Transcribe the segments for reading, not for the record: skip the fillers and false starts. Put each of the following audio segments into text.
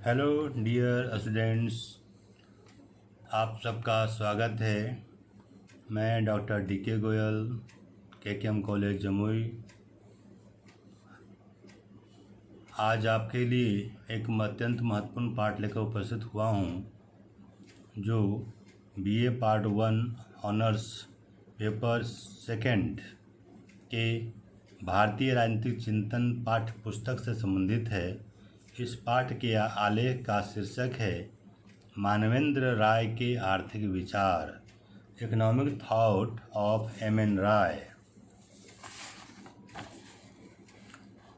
Hello dear students, आप सबका स्वागत है। मैं doctor DK. Goyal, KKM. College Jamui आज आपके लिए एक अत्यंत महत्वपूर्ण पाठ लेकर उपस्थित हुआ हूँ, जो BA part 1 honours paper second के भारतीय राजनीतिक चिंतन पाठ्य पुस्तक से संबंधित है। इस पाठ के आलेख का शीर्षक है मानवेंद्र राय के आर्थिक विचार, इकोनॉमिक थॉट ऑफ एम.एन. राय।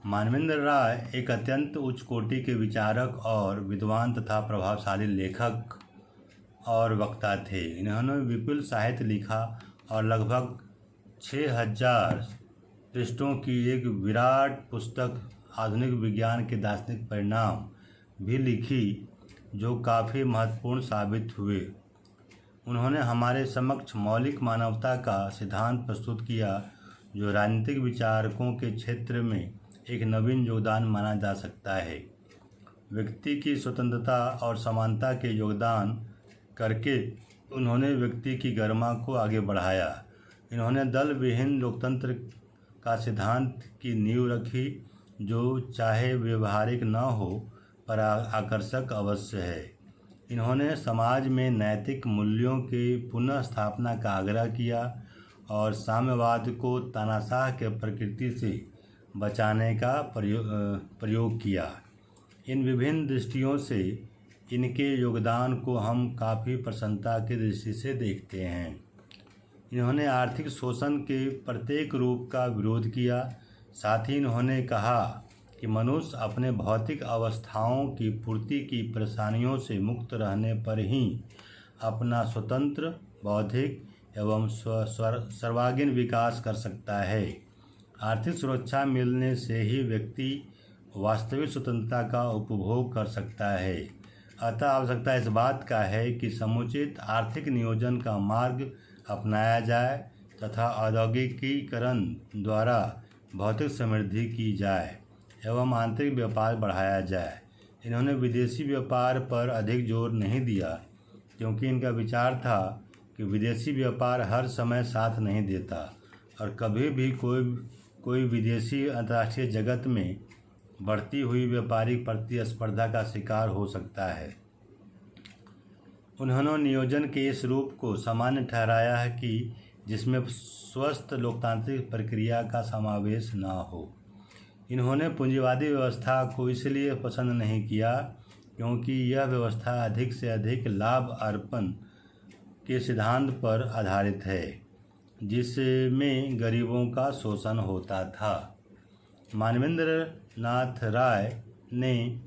मानवेंद्र राय एक अत्यंत उच्च कोटि के विचारक और विद्वान तथा प्रभावशाली लेखक और वक्ता थे। इन्होंने विपुल साहित्य लिखा और लगभग 6000 पृष्ठों की एक विराट पुस्तक आधुनिक विज्ञान के दार्शनिक परिणाम भी लिखी, जो काफ़ी महत्वपूर्ण साबित हुए। उन्होंने हमारे समक्ष मौलिक मानवता का सिद्धांत प्रस्तुत किया, जो राजनीतिक विचारकों के क्षेत्र में एक नवीन योगदान माना जा सकता है। व्यक्ति की स्वतंत्रता और समानता के योगदान करके उन्होंने व्यक्ति की गरिमा को आगे बढ़ाया। इन्होंने दल विहीन लोकतंत्र का सिद्धांत की नींव रखी, जो चाहे व्यवहारिक न हो पर आकर्षक अवश्य है। इन्होंने समाज में नैतिक मूल्यों के पुनः स्थापना का आग्रह किया और साम्यवाद को तानाशाह के प्रकृति से बचाने का प्रयोग किया। इन विभिन्न दृष्टियों से इनके योगदान को हम काफ़ी प्रसन्नता की दृष्टि से देखते हैं। इन्होंने आर्थिक शोषण के प्रत्येक रूप का विरोध किया। साथ ही इन्होंने कहा कि मनुष्य अपने भौतिक अवस्थाओं की पूर्ति की परेशानियों से मुक्त रहने पर ही अपना स्वतंत्र, बौद्धिक एवं सर्वांगीण विकास कर सकता है। आर्थिक सुरक्षा मिलने से ही व्यक्ति वास्तविक स्वतंत्रता का उपभोग कर सकता है। अतः आवश्यकता इस बात का है कि समुचित आर्थिक नियोजन का मार्ग अपनाया जाए तथा औद्योगिकीकरण द्वारा भौतिक समृद्धि की जाए एवं आंतरिक व्यापार बढ़ाया जाए। इन्होंने विदेशी व्यापार पर अधिक जोर नहीं दिया, क्योंकि इनका विचार था कि विदेशी व्यापार हर समय साथ नहीं देता और कभी भी कोई विदेशी अंतर्राष्ट्रीय जगत में बढ़ती हुई व्यापारिक प्रतिस्पर्धा का शिकार हो सकता है। उन्होंने नियोजन के इस रूप को सामान्य ठहराया है कि जिसमें स्वस्थ लोकतांत्रिक प्रक्रिया का समावेश न हो। इन्होंने पूंजीवादी व्यवस्था को इसलिए पसंद नहीं किया क्योंकि यह व्यवस्था अधिक से अधिक लाभ अर्पण के सिद्धांत पर आधारित है, जिसमें गरीबों का शोषण होता था। मानवेंद्र नाथ राय ने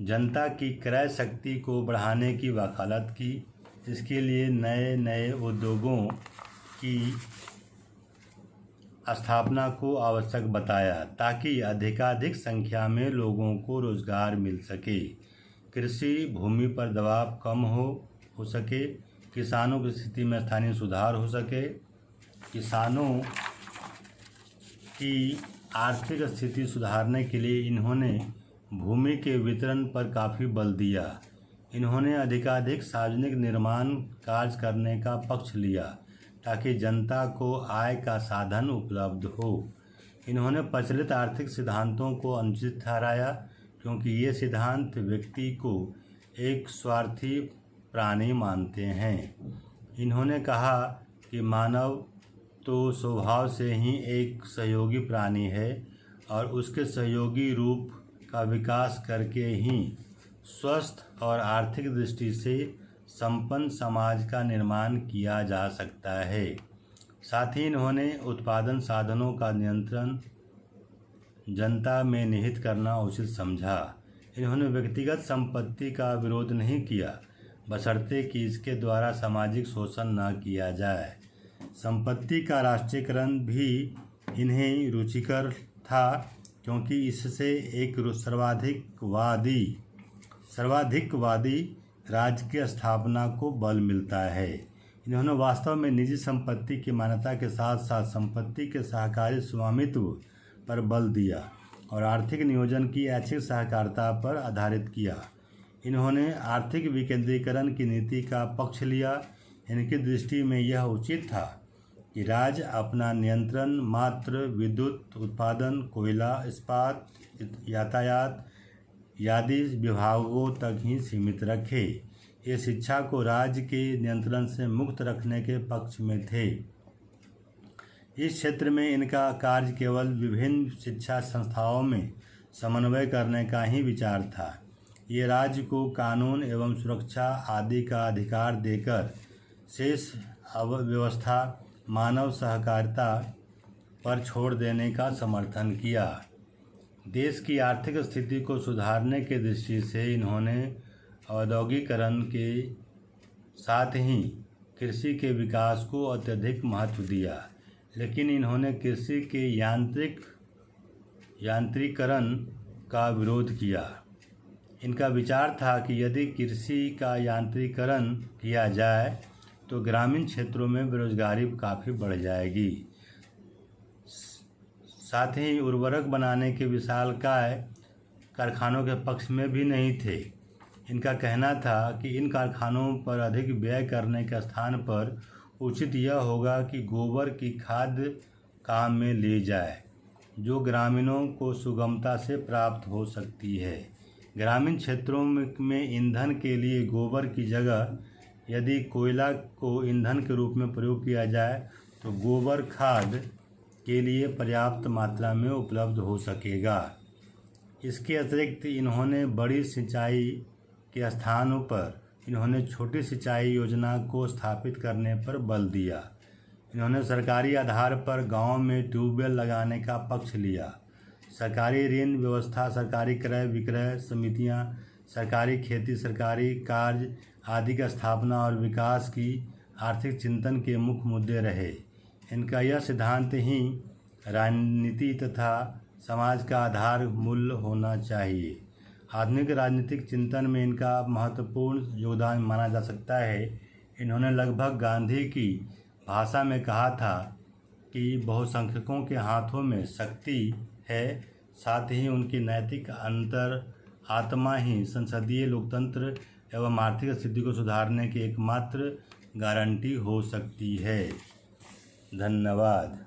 जनता की क्रय शक्ति को बढ़ाने की वकालत की। इसके लिए नए नए उद्योगों की स्थापना को आवश्यक बताया, ताकि अधिकाधिक संख्या में लोगों को रोजगार मिल सके, कृषि भूमि पर दबाव कम हो सके, किसानों की स्थिति में स्थानीय सुधार हो सके। किसानों की आर्थिक स्थिति सुधारने के लिए इन्होंने भूमि के वितरण पर काफ़ी बल दिया। इन्होंने अधिकाधिक सार्वजनिक निर्माण कार्य करने का पक्ष लिया, ताकि जनता को आय का साधन उपलब्ध हो। इन्होंने प्रचलित आर्थिक सिद्धांतों को अनुचित ठहराया, क्योंकि ये सिद्धांत व्यक्ति को एक स्वार्थी प्राणी मानते हैं। इन्होंने कहा कि मानव तो स्वभाव से ही एक सहयोगी प्राणी है और उसके सहयोगी रूप का विकास करके ही स्वस्थ और आर्थिक दृष्टि से संपन्न समाज का निर्माण किया जा सकता है। साथ ही इन्होंने उत्पादन साधनों का नियंत्रण जनता में निहित करना उचित समझा। इन्होंने व्यक्तिगत संपत्ति का विरोध नहीं किया, बशर्ते कि इसके द्वारा सामाजिक शोषण न किया जाए। संपत्ति का राष्ट्रीयकरण भी इन्हें रुचिकर था, क्योंकि इससे एक सर्वाधिकवादी राज्य की स्थापना को बल मिलता है। इन्होंने वास्तव में निजी संपत्ति की मान्यता के साथ साथ संपत्ति के सहकारी स्वामित्व पर बल दिया और आर्थिक नियोजन की ऐच्छिक सहकारिता पर आधारित किया। इन्होंने आर्थिक विकेंद्रीकरण की नीति का पक्ष लिया। इनकी दृष्टि में यह उचित था कि राज्य अपना नियंत्रण मात्र विद्युत उत्पादन, कोयला, इस्पात, यातायात आदि विभागों तक ही सीमित रखे। ये शिक्षा को राज्य के नियंत्रण से मुक्त रखने के पक्ष में थे। इस क्षेत्र में इनका कार्य केवल विभिन्न शिक्षा संस्थाओं में समन्वय करने का ही विचार था। ये राज्य को कानून एवं सुरक्षा आदि का अधिकार देकर शेष व्यवस्था मानव सहकारिता पर छोड़ देने का समर्थन किया। देश की आर्थिक स्थिति को सुधारने की दृष्टि से इन्होंने औद्योगिकरण के साथ ही कृषि के विकास को अत्यधिक महत्व दिया, लेकिन इन्होंने कृषि के यांत्रिकरण का विरोध किया। इनका विचार था कि यदि कृषि का यांत्रिकरण किया जाए तो ग्रामीण क्षेत्रों में बेरोजगारी काफ़ी बढ़ जाएगी। साथ ही उर्वरक बनाने के विशालकाय कारखानों के पक्ष में भी नहीं थे। इनका कहना था कि इन कारखानों पर अधिक व्यय करने के स्थान पर उचित यह होगा कि गोबर की खाद काम में ली जाए, जो ग्रामीणों को सुगमता से प्राप्त हो सकती है। ग्रामीण क्षेत्रों में ईंधन के लिए गोबर की जगह यदि कोयला को ईंधन के रूप में प्रयोग किया जाए तो गोबर खाद के लिए पर्याप्त मात्रा में उपलब्ध हो सकेगा। इसके अतिरिक्त इन्होंने बड़ी सिंचाई के स्थानों पर इन्होंने छोटी सिंचाई योजना को स्थापित करने पर बल दिया। इन्होंने सरकारी आधार पर गांव में ट्यूबवेल लगाने का पक्ष लिया। सरकारी ऋण व्यवस्था, सरकारी क्रय विक्रय समितियां, सरकारी खेती, सरकारी कार्य आदि का स्थापना और विकास की आर्थिक चिंतन के मुख्य मुद्दे रहे। इनका यह सिद्धांत ही राजनीति तथा समाज का आधार मूल होना चाहिए। आधुनिक राजनीतिक चिंतन में इनका महत्वपूर्ण योगदान माना जा सकता है। इन्होंने लगभग गांधी की भाषा में कहा था कि बहुसंख्यकों के हाथों में शक्ति है, साथ ही उनकी नैतिक अंतर आत्मा ही संसदीय लोकतंत्र एवं आर्थिक स्थिति को सुधारने की एकमात्र गारंटी हो सकती है। धन्यवाद।